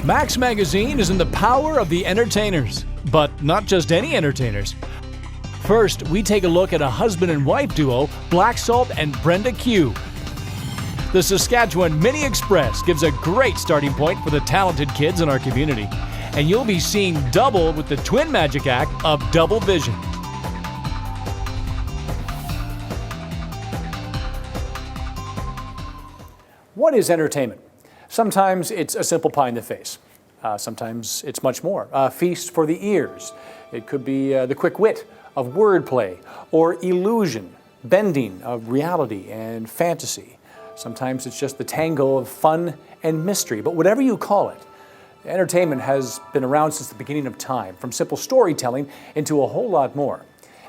Max Magazine is in the power of the entertainers, but not just any entertainers. First, we take a look at a husband and wife duo, BlackSalt and Brenda Q. The Saskatchewan Mini Express gives a great starting point for the talented kids in our community, and you'll be seeing double with the twin magic act of Double Vision. What is entertainment? Sometimes it's a simple pie in the face. Sometimes it's much more. A feast for the ears. It could be the quick wit of wordplay or illusion, bending of reality and fantasy. Sometimes it's just the tango of fun and mystery. But whatever you call it, entertainment has been around since the beginning of time, from simple storytelling into a whole lot more.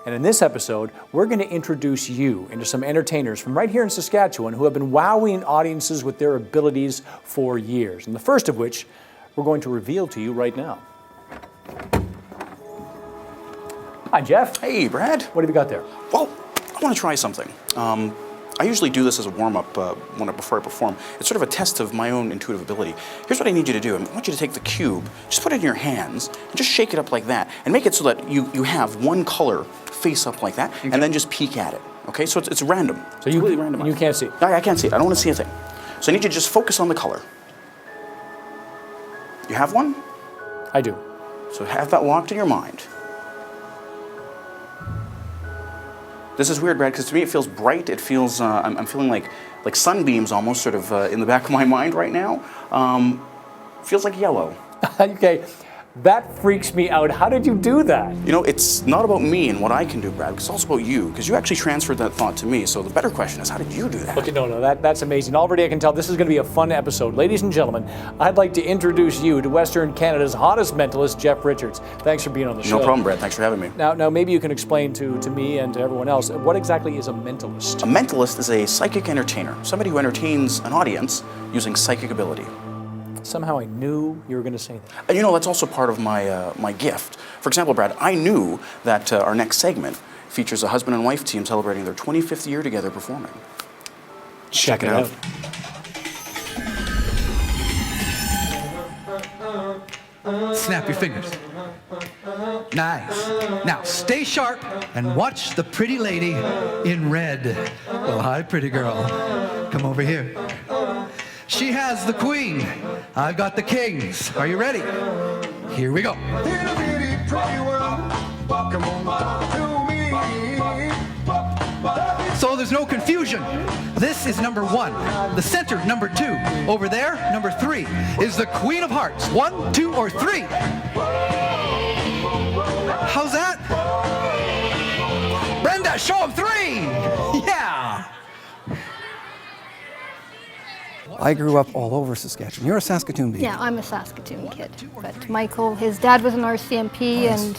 And in this episode, we're going to introduce you into some entertainers from right here in Saskatchewan who have been wowing audiences with their abilities for years. And the first of which we're going to reveal to you right now. Hi, Jeff. Hey, Brad. What have you got there? Well, I want to try something. I usually do this as a warm-up before I perform. It's sort of a test of my own intuitive ability. Here's what I need you to do. I want you to take the cube, just put it in your hands, and just shake it up like that, and make it so that you have one color face up like that, okay, and then just peek at it. Okay, so it's random. So you completely random. You can't see. I can't see it. I don't want to see a thing. So I need you to just focus on the color. You have one? I do. So have that locked in your mind. This is weird, Brad, because to me it feels bright. It feels, I'm feeling like sunbeams almost sort of in the back of my mind right now. Feels like yellow. Okay, that freaks me out. How did you do that? You know, it's not about me and what I can do, Brad, it's also about you, because you actually transferred that thought to me. So the better question is, how did you do that? Okay, no, that's amazing. Already I can tell this is going to be a fun episode. Ladies and gentlemen, I'd like to introduce you to Western Canada's hottest mentalist, Jeff Richards. Thanks for being on the show. No problem, Brad. Thanks for having me. Now maybe you can explain to me and to everyone else, what exactly is a mentalist? A mentalist is a psychic entertainer, somebody who entertains an audience using psychic ability. Somehow I knew you were going to say that. And you know, that's also part of my gift. For example, Brad, I knew that our next segment features a husband and wife team celebrating their 25th year together performing. Check it out. Snap your fingers. Nice. Now stay sharp and watch the pretty lady in red. Well, hi, pretty girl. Come over here. She has the queen. I've got the kings. Are you ready? Here we go. So there's no confusion. This is number one. The center, number two. Over there, number three, is the Queen of Hearts. 1, 2, or 3. How's that? Brenda, show them 3. Yeah. I grew up all over Saskatchewan. You're a Saskatoon baby. Yeah, I'm a Saskatoon kid. But Michael, his dad was an RCMP, and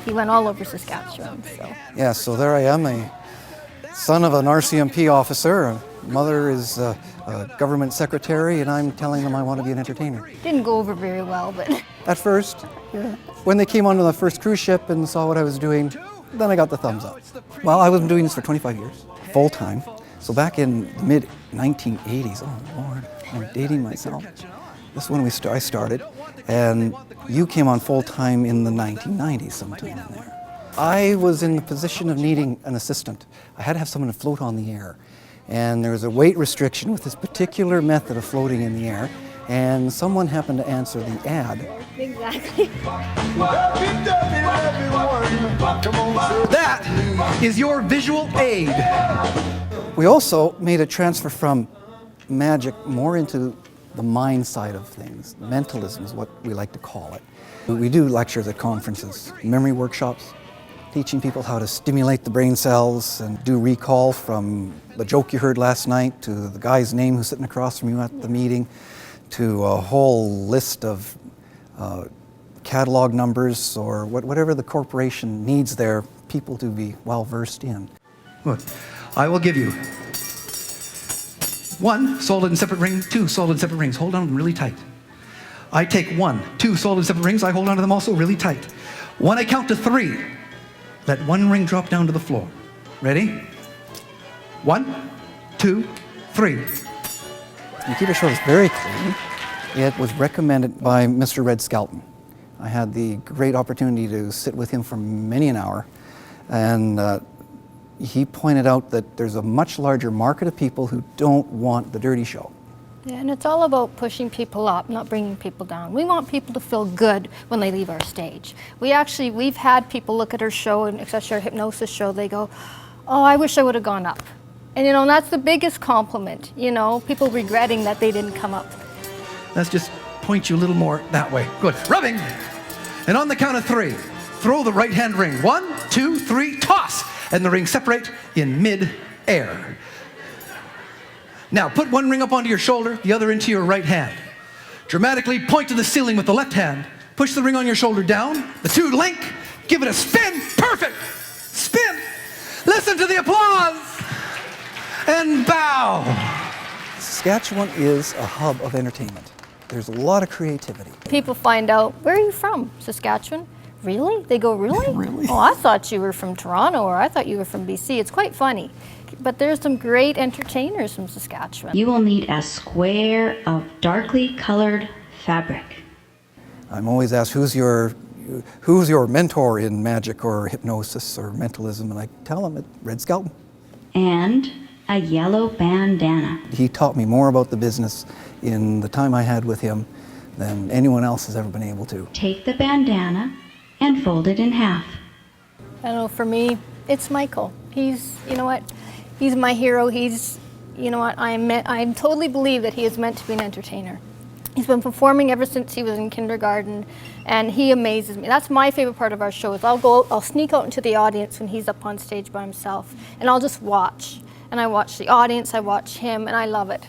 he went all over Saskatchewan. So. Yeah, so there I am, a son of an RCMP officer. Mother is a government secretary, and I'm telling them I want to be an entertainer. Didn't go over very well, but... At first, yeah. When they came onto the first cruise ship and saw what I was doing, then I got the thumbs up. Well, I was doing this for 25 years, full time. So back in the mid-1980s, oh Lord, I'm dating myself. This is when I started, and you came on full-time in the 1990s sometime in there. I was in the position of needing an assistant. I had to have someone to float on the air, and there was a weight restriction with this particular method of floating in the air, and someone happened to answer the ad. Exactly. That is your visual aid. We also made a transfer from magic more into the mind side of things. Mentalism is what we like to call it. We do lectures at conferences, memory workshops, teaching people how to stimulate the brain cells and do recall from the joke you heard last night to the guy's name who's sitting across from you at the meeting to a whole list of catalog numbers or whatever the corporation needs their people to be well versed in. Good. I will give you 1 solid and separate ring, 2 solid and separate rings. Hold on to them really tight. I take 1, 2 solid and separate rings. I hold on to them also really tight. When I count to 3, let 1 ring drop down to the floor. Ready? 1, 2, 3. You keep your shoulders very clean. It was recommended by Mr. Red Skelton. I had the great opportunity to sit with him for many an hour, and he pointed out that there's a much larger market of people who don't want the dirty show. Yeah, and it's all about pushing people up, not bringing people down. We want people to feel good when they leave our stage. We've had people look at our show, and especially our hypnosis show, they go, oh, I wish I would have gone up. And you know, that's the biggest compliment, you know, people regretting that they didn't come up. Let's just point you a little more that way. Good. Rubbing. And on the count of 3, throw the right hand ring. 1, 2, 3, toss. And the rings separate in mid-air. Now, put one ring up onto your shoulder, the other into your right hand. Dramatically point to the ceiling with the left hand. Push the ring on your shoulder down. The 2 link. Give it a spin. Perfect. Spin. Listen to the applause. And bow. Saskatchewan is a hub of entertainment. There's a lot of creativity. People find out, where are you from? Saskatchewan? Really? They go, really? Really? Oh, I thought you were from Toronto, or I thought you were from BC. It's quite funny. But there's some great entertainers from Saskatchewan. You will need a square of darkly colored fabric. I'm always asked, who's your mentor in magic or hypnosis or mentalism? And I tell them, Red Skelton. And a yellow bandana. He taught me more about the business in the time I had with him than anyone else has ever been able to. Take the bandana and fold it in half. I don't know, for me, it's Michael. He's, you know what, he's my hero. He's, you know what, I totally believe that he is meant to be an entertainer. He's been performing ever since he was in kindergarten, and he amazes me. That's my favorite part of our show, is I'll sneak out into the audience when he's up on stage by himself, and I'll just watch. And I watch the audience, I watch him, and I love it.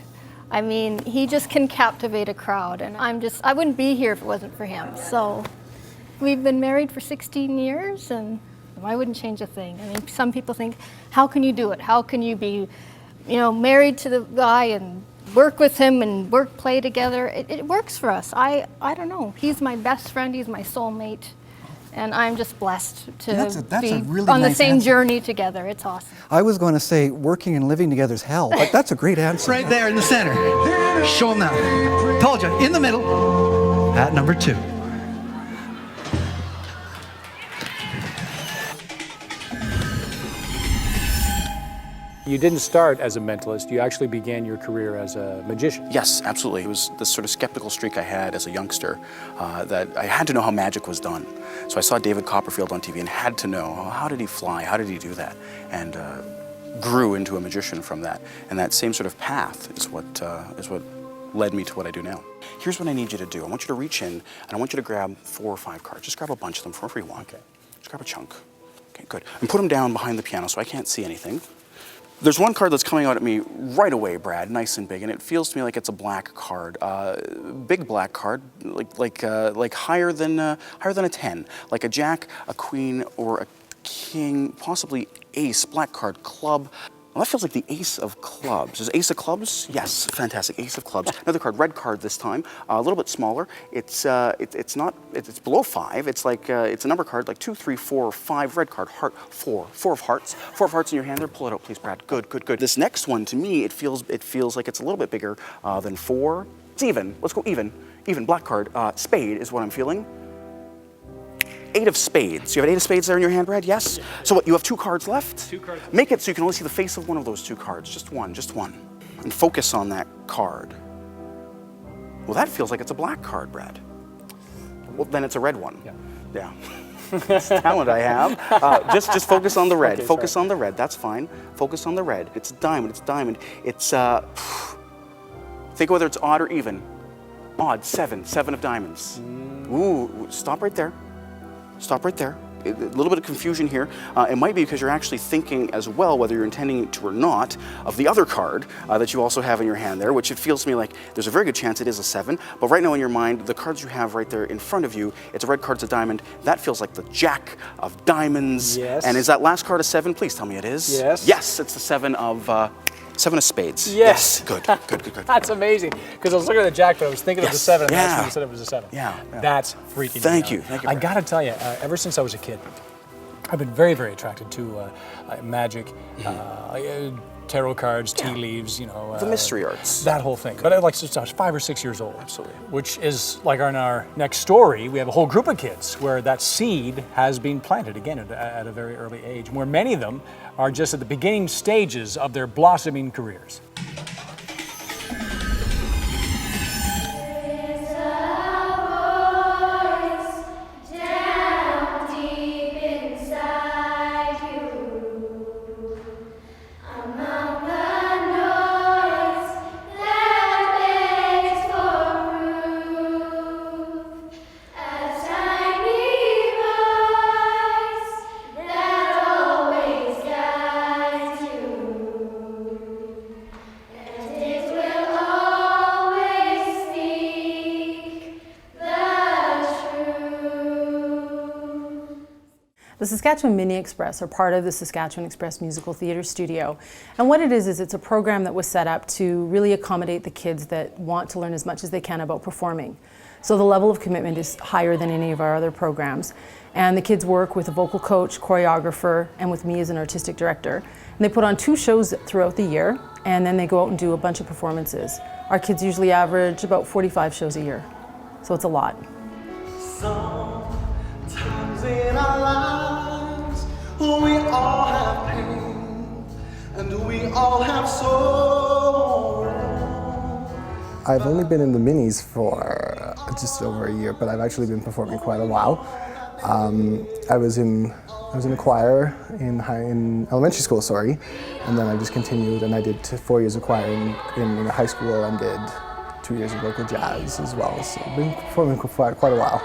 I mean, he just can captivate a crowd, and I wouldn't be here if it wasn't for him. So we've been married for 16 years, and I wouldn't change a thing. I mean, some people think, how can you do it? How can you be, you know, married to the guy and work with him and play together? It works for us. I don't know. He's my best friend, he's my soulmate. And I'm just blessed to That's be a really on the nice same answer. journey together. It's awesome. I was going to say working and living together is hell, but that's a great answer. Right there in the center. Show them that. Told you, in the middle, at number 2. You didn't start as a mentalist, you actually began your career as a magician. Yes, absolutely. It was this sort of skeptical streak I had as a youngster that I had to know how magic was done. So I saw David Copperfield on TV and had to know, how did he fly? How did he do that? And grew into a magician from that. And that same sort of path is what led me to what I do now. Here's what I need you to do. I want you to reach in and I want you to grab 4 or 5 cards. Just grab a bunch of them, wherever you want. Okay. Just grab a chunk. Okay, good. And put them down behind the piano so I can't see anything. There's one card that's coming out at me right away, Brad, nice and big, and it feels to me like it's a black card, big black card, like higher than a 10, like a jack, a queen, or a king, possibly ace, black card, club. Well, that feels like the ace of clubs. Is ace of clubs? Yes, fantastic, ace of clubs. Another card, red card this time, a little bit smaller. It's below 5. It's like it's a number card, like 2, 3, 4, 5. Red card, heart, 4 of hearts. 4 of hearts in your hand there. Pull it out, please, Brad. Good, good, good. This next one, to me, it feels like it's a little bit bigger than 4. It's even. Let's go even. Even black card. Spade is what I'm feeling. 8 of spades. You have an 8 of spades there in your hand, Brad? Yes? So what, you have 2 cards left? 2 cards. Make it so you can only see the face of one of those 2 cards. Just one. And focus on that card. Well, that feels like it's a black card, Brad. Well, then it's a red one. Yeah. It's talent I have. Just focus on the red. Okay, focus sorry. on the red. That's fine. Focus on the red. It's a diamond. It's think whether it's odd or even. Odd, 7 of diamonds. Ooh, stop right there. Stop right there. A little bit of confusion here. It might be because you're actually thinking as well, whether you're intending to or not, of the other card that you also have in your hand there, which it feels to me like there's a very good chance it is a 7. But right now in your mind, the cards you have right there in front of you, it's a red card, it's a diamond. That feels like the jack of diamonds. Yes. And is that last card a 7? Please tell me it is. Yes. Yes, it's the 7 of spades. Yes. Good. That's amazing. Because I was looking at the jack, but I was thinking of the 7, and that's Yeah. when you said it was a 7. Yeah. That's freaking me Thank out. you. Thank you, I Brad. got to tell you, ever since I was a kid, I've been very, very attracted to magic, tarot cards, tea leaves, you know. The mystery arts. That whole thing. But I like since I was 5 or 6 years old. Absolutely. Which is like in our next story, we have a whole group of kids where that seed has been planted again at a very early age, where many of them are just at the beginning stages of their blossoming careers. The Saskatchewan Mini Express are part of the Saskatchewan Express Musical Theatre Studio. And what it is it's a program that was set up to really accommodate the kids that want to learn as much as they can about performing. So the level of commitment is higher than any of our other programs. And the kids work with a vocal coach, choreographer, and with me as an artistic director. And they put on 2 shows throughout the year, and then they go out and do a bunch of performances. Our kids usually average about 45 shows a year. So it's a lot. Sometimes in our lives, we all have pain, and we all have sorrow. I've only been in the minis for just over a year, but I've actually been performing quite a while. I was in a choir in elementary school, and then I just continued, and I did 4 years of choir in high school, and did 2 years of local jazz as well. So I've been performing for quite a while.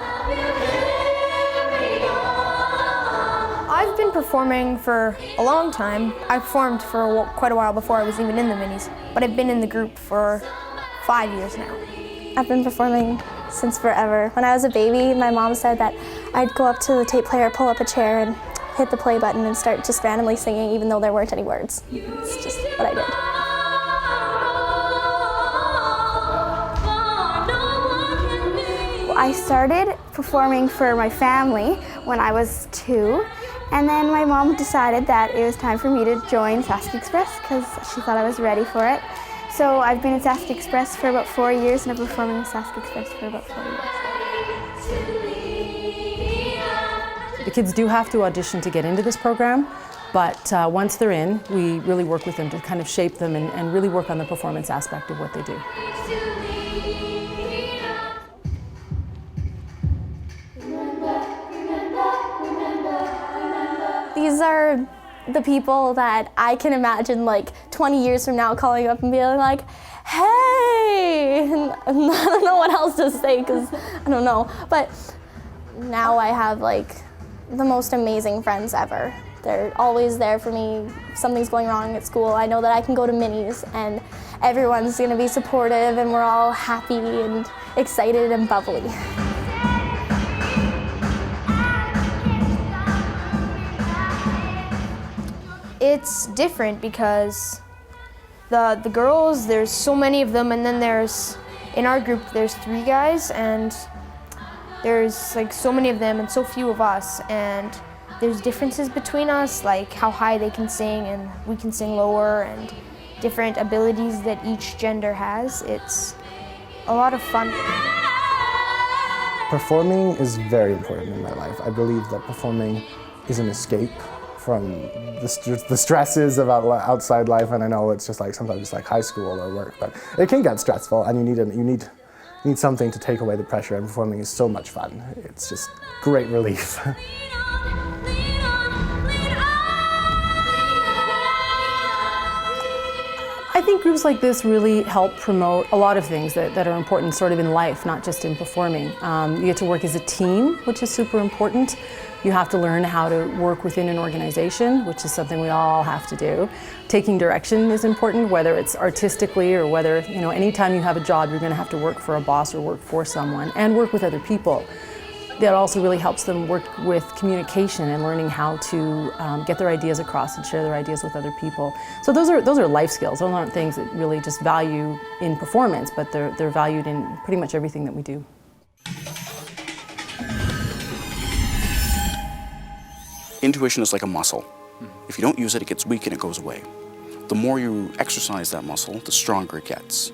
I've been performing for a long time. I performed for quite a while before I was even in the minis, but I've been in the group for 5 years now. I've been performing since forever. When I was a baby, my mom said that I'd go up to the tape player, pull up a chair, and hit the play button and start just randomly singing even though there weren't any words. It's just what I did. I started performing for my family when I was 2, and then my mom decided that it was time for me to join Sask Express because she thought I was ready for it. So I've been at Sask Express for about 4 years, and I've been performing at Sask Express for about 4 years. The kids do have to audition to get into this program, but once they're in, we really work with them to kind of shape them and really work on the performance aspect of what they do. These are the people that I can imagine like 20 years from now calling up and being like, hey, and I don't know what else to say because I don't know. But now I have like the most amazing friends ever. They're always there for me. If something's going wrong at school, I know that I can go to minis and everyone's gonna be supportive and we're all happy and excited and bubbly. It's different because the girls, there's so many of them, and then in our group there's 3 guys, and there's like so many of them and so few of us, and there's differences between us, like how high they can sing and we can sing lower, and different abilities that each gender has. It's a lot of fun. Performing is very important in my life. I believe that performing is an escape from the stresses of outside life, and I know it's just like sometimes it's like high school or work, but it can get stressful, and you need something to take away the pressure. And performing is so much fun. It's just great relief. I think groups like this really help promote a lot of things that are important sort of in life, not just in performing. You get to work as a team, which is super important. You have to learn how to work within an organization, which is something we all have to do. Taking direction is important, whether it's artistically or whether, anytime you have a job, you're going to have to work for a boss or work for someone and work with other people. That also really helps them work with communication and learning how to get their ideas across and share their ideas with other people. So those are life skills. Those aren't things that really just value in performance, but they're valued in pretty much everything that we do. Intuition is like a muscle. If you don't use it, it gets weak and it goes away. the more you exercise that muscle, the stronger it gets.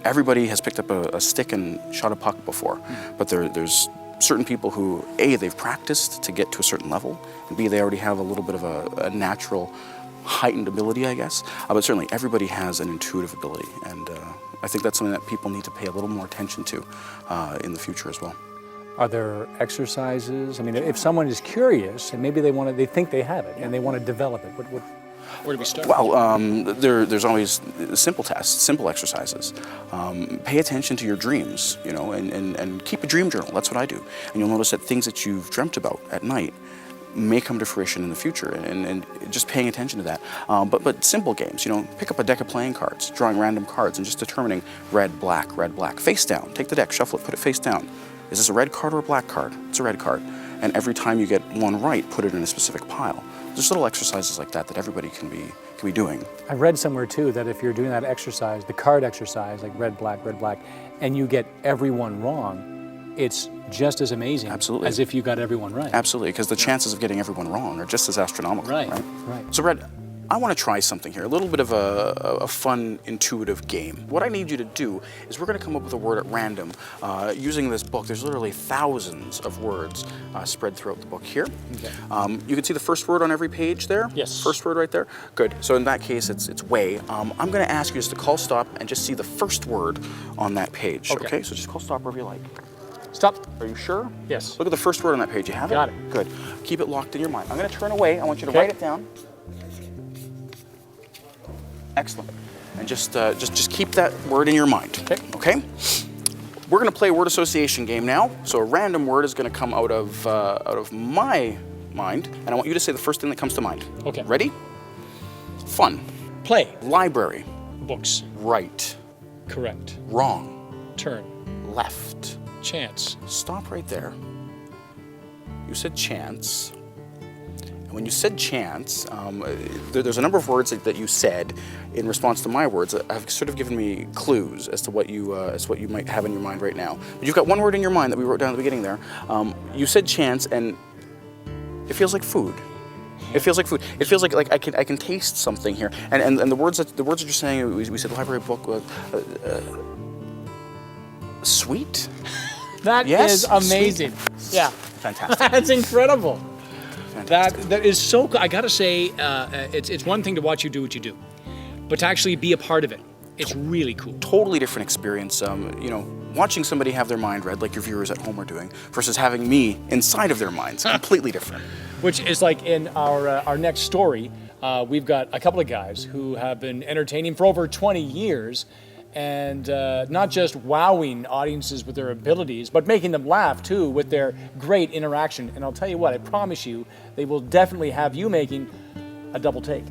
Everybody has picked up a stick and shot a puck before, but there's certain people who, A, they've practiced to get to a certain level, and B, they already have a little bit of a natural heightened ability, I guess. But certainly everybody has an intuitive ability, and I think that's something that people need to pay a little more attention to in the future as well. Are there exercises? I mean, if someone is curious and maybe they think they have it and they want to develop it, where do we start? Well, there's always simple tests, simple exercises. Pay attention to your dreams, you know, and keep a dream journal. That's what I do. And you'll notice that things that you've dreamt about at night may come to fruition in the future, and just paying attention to that. But simple games, you know, pick up a deck of playing cards, drawing random cards, and just determining red, black, face down. Take the deck, shuffle it, put it face down. Is this a red card or a black card? It's a red card. And every time you get one right, put it in a specific pile. There's little exercises like that that everybody can be doing. I read somewhere too that if you're doing that exercise, the card exercise, like red, black, and you get everyone wrong, it's just as amazing as if you got everyone right. Absolutely, because the chances of getting everyone wrong are just as astronomical. Right. So Red, I want to try something here, a little bit of a fun, intuitive game. What I need you to do is we're going to come up with a word at random using this book. There's literally thousands of words spread throughout the book here. Okay. You can see the first word on every page there? Yes. First word right there? Good. So in that case, it's way. I'm going to ask you just to call stop and just see the first word on that page. Okay? So just call stop wherever you like. Stop. Are you sure? Yes. Look at the first word on that page. You have it? Got it. Good. Keep it locked in your mind. I'm going to turn away. I want you to write it down. Excellent. And just keep that word in your mind. Okay? We're going to play a word association game now. So a random word is going to come out of my mind, and I want you to say the first thing that comes to mind. Okay. Ready? Fun. Play. Library. Books. Right. Correct. Wrong. Turn. Left. Chance. Stop right there. You said chance. And when you said chance, there's a number of words that you said in response to my words that have sort of given me clues as to what you might have in your mind right now. But you've got one word in your mind that we wrote down at the beginning there. You said chance, and it feels like food. It feels like food. It feels like I can taste something here. And the words that you're saying, we said library book, sweet. That is amazing. Sweet. Yeah. Fantastic. That's incredible. Fantastic. That is so cool. I gotta say, it's one thing to watch you do what you do, but to actually be a part of it, it's really cool. Totally different experience. You know, watching somebody have their mind read, like your viewers at home are doing, versus having me inside of their minds. Completely different. Which is like in our next story, we've got a couple of guys who have been entertaining for over 20 years, and not just wowing audiences with their abilities, but making them laugh too with their great interaction. And I'll tell you what, I promise you, they will definitely have you making a double take.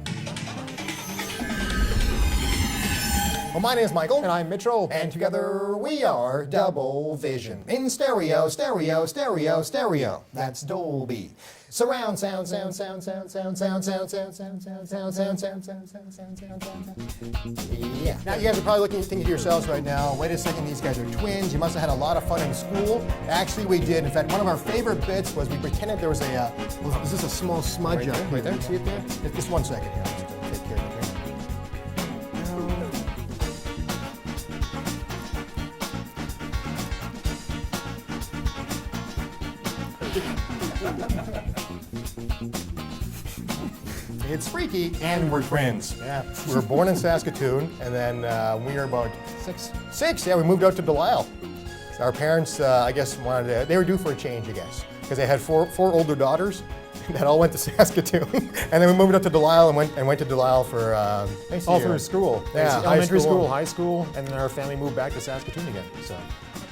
Well, my name is Michael. And I'm Mitchell. And together we are Double Vision. In stereo, stereo, stereo, stereo. That's Dolby. Surround sound, sound, sound, sound, sound, sound, sound, sound, sound, sound, sound, sound, sound, sound, sound, sound, sound, sound. Yeah. Now you guys are probably thinking to yourselves right now, wait a second, these guys are twins. You must have had a lot of fun in school. Actually, we did. In fact, one of our favorite bits was we pretended there was a, is this a small smudge right there? See it there? Just 1 second here. Let's take care of it. It's freaky, and we're twins. Yeah, we were born in Saskatoon, and then we were about six. Yeah, we moved out to Delisle. So our parents, I guess, they were due for a change, I guess, because they had four older daughters that all went to Saskatoon, and then we moved up to Delisle and went to Delisle for all through school. Yeah, elementary school, high school, and then our family moved back to Saskatoon again. So.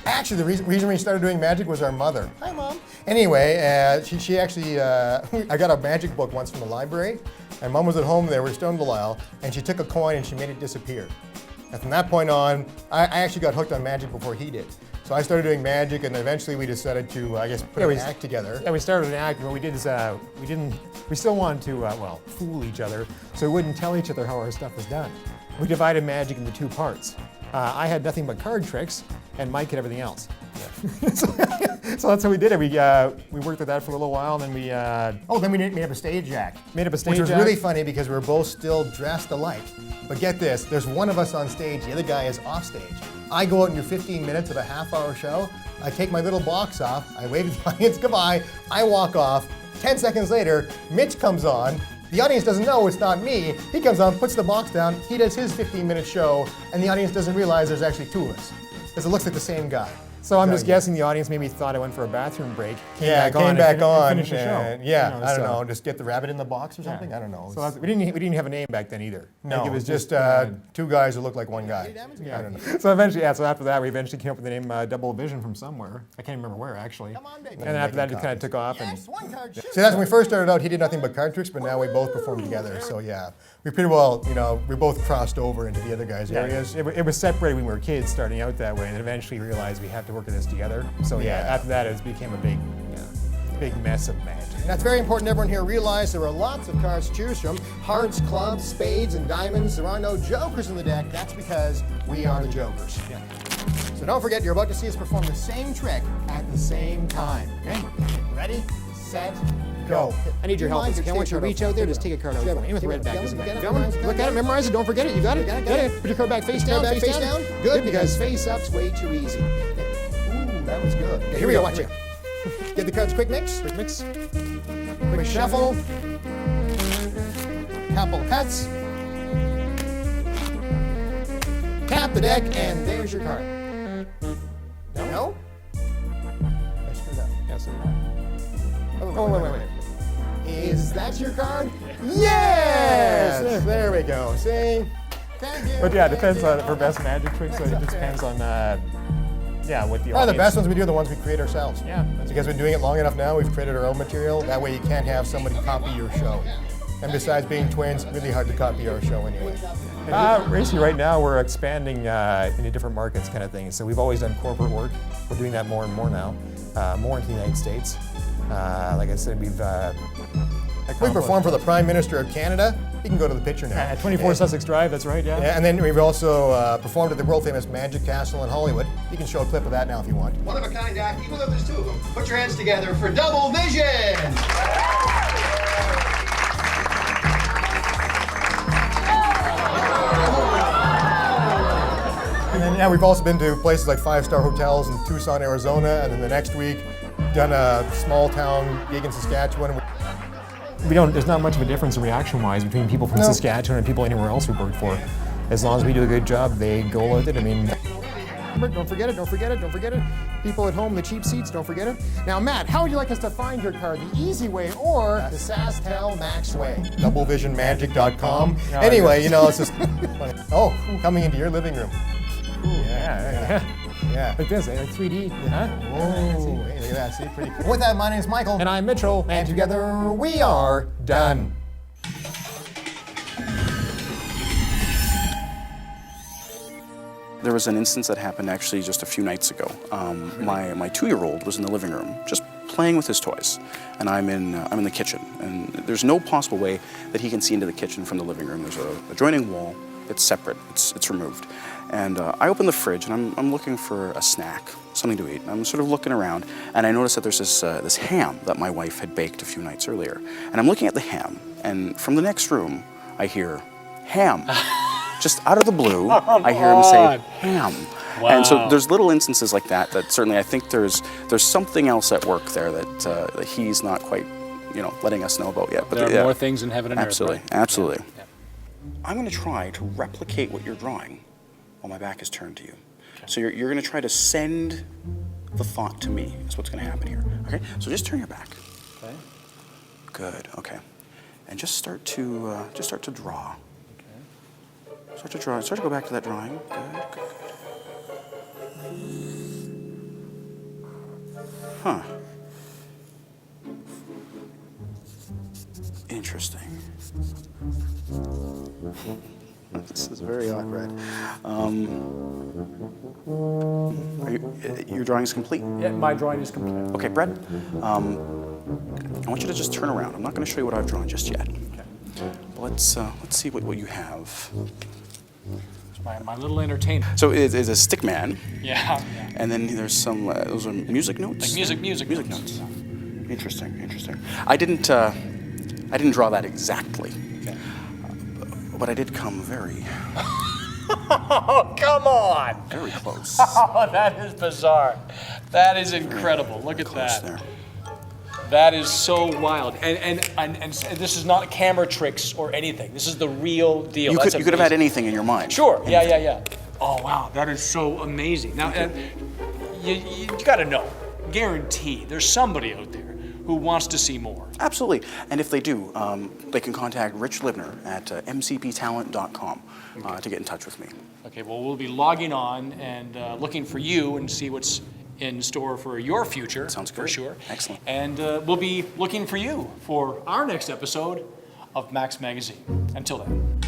Actually, the reason we started doing magic was our mother. Hi, Mom. Anyway, she actually, I got a magic book once from the library, and Mom was at home there, we were still in Delisle, and she took a coin and she made it disappear. And from that point on, I actually got hooked on magic before he did. So I started doing magic, and eventually we decided to, I guess, put an act together. Yeah, we started an act, but what we did is we still wanted to, fool each other, so we wouldn't tell each other how our stuff was done. We divided magic into 2 parts. I had nothing but card tricks, and Mike had everything else. Yeah. So that's how we did it. We worked with that for a little while, and then we then we made up a stage act. Made up a stage Which was act. really funny because we were both still dressed alike. But get this, there's one of us on stage, the other guy is off stage. I go out and do 15 minutes of a half-hour show. I take my little box off, I wave to the audience goodbye, I walk off. 10 seconds later, Mitch comes on. The audience doesn't know it's not me. He comes on, puts the box down, he does his 15-minute show, and the audience doesn't realize there's actually two of us. Because it looks like the same guy. So I'm just guessing the audience maybe thought I went for a bathroom break. Came back on, and finished the show. Yeah, You know, I don't so- know, just get the rabbit in the box or something? I don't know. So we didn't have a name back then either. No, Like, it was just uh, two guys who looked like one guy. I don't know. So eventually, so after that, we eventually came up with the name Double Vision from somewhere. I can't remember where actually. And then after that, it kind of took off. And See, that's when we first started out, he did nothing but card tricks, but now we both perform together. So yeah, we pretty well, we both crossed over into the other guys' areas. it was separated when we were kids, starting out that way, and then eventually realized we have to work at this together. So yeah, after that, it became a big mess of magic. And that's very important. Everyone here realize there are lots of cards to choose from. Hearts, clubs, spades, and diamonds. There are no jokers in the deck. That's because we are the jokers. So don't forget, you're about to see us perform the same trick at the same time. Okay? Ready, set, go. I need your help. I want you to reach out there, just take a card out for me. Aim with the red back. Look at it, memorize it, don't forget it. You got it? Got it. Put your card back face down. Face down. Good, because face up's way too easy. Ooh, that was good. Okay, here we go, watch it. Get the cards, quick mix. Quick mix. Quick shuffle. Couple cuts. Tap the deck, and there's your card. No? I screwed up. Yes. Oh, wait. Is that your card? Yes! There we go. See? Thank you. But yeah, it depends on for best magic tricks. So it just depends on what the The audience. best ones we do are the ones we create ourselves. Yeah. Because we've been doing it long enough now, we've created our own material. That way you can't have somebody copy your show. And besides being twins, really hard to copy our show anyway. Basically, right now we're expanding into different markets, kind of thing. So we've always done corporate work. We're doing that more and more now, more into the United States. Like I said, we've We performed for the Prime Minister of Canada. You can go to the picture now. At 24 Sussex Drive, that's right, yeah. Yeah, and then we've also performed at the world famous Magic Castle in Hollywood. You can show a clip of that now if you want. One of a kind act, even though there's two of them. Put your hands together for Double Vision! And then, yeah, we've also been to places like 5-star hotels in Tucson, Arizona, and then the next week done a small town gig in Saskatchewan. There's not much of a difference reaction-wise between people from Saskatchewan and people anywhere else we work for. As long as we do a good job, they go with it. I mean, Don't forget it, don't forget it, don't forget it. People at home, the cheap seats, don't forget it. Now, Matt, how would you like us to find your card? The easy way or the SaskTel Max way? DoubleVisionMagic.com. Anyway, it's just... Oh, coming into your living room. Yeah. Like this, like 3D, huh? Whoa, hey, look at that, see, pretty cool. With that, my name's Michael. And I'm Mitchell. And together we are done. There was an instance that happened actually just a few nights ago. My 2-year-old was in the living room just playing with his toys, and I'm in the kitchen, and there's no possible way that he can see into the kitchen from the living room. There's a adjoining wall. It's separate. It's removed. And I open the fridge, and I'm looking for a snack, something to eat. And I'm sort of looking around, and I notice that there's this ham that my wife had baked a few nights earlier. And I'm looking at the ham, and from the next room, I hear ham. Just out of the blue, I hear him say ham. Wow. And so there's little instances like that certainly I think there's something else at work there that he's not quite, letting us know about yet. But there are more things in heaven and absolutely, earth. Absolutely. Yeah. I'm going to try to replicate what you're drawing while my back is turned to you. Okay. So you're going to try to send the thought to me is what's going to happen here. Okay? So just turn your back. Okay. Good. Okay. And just start to draw. Start to draw. Start to go back to that drawing. Good. Huh. Interesting. This is very odd, Brad. Your drawing is complete? Yeah, my drawing is complete. Okay, Brad. I want you to just turn around. I'm not going to show you what I've drawn just yet. Okay. But let's see what you have. My little entertainer. So it's a stick man. Yeah. And then there's some, those are music notes? Like music notes. Interesting. I didn't draw that exactly. Okay. But I did come very... Oh, come on! Very close. Oh, that is bizarre. That is incredible. Look at that. There. That is so wild. And this is not camera tricks or anything. This is the real deal. You could have had anything in your mind. Sure. Yeah. Oh, wow. That is so amazing. Now, you got to know, guaranteed, there's somebody out there who wants to see more. Absolutely. And if they do, they can contact Rich Libner at mcptalent.com to get in touch with me. Okay, well, we'll be logging on and looking for you and see what's in store for your future. Sounds good. For sure. Excellent. And we'll be looking for you for our next episode of Max Magazine. Until then.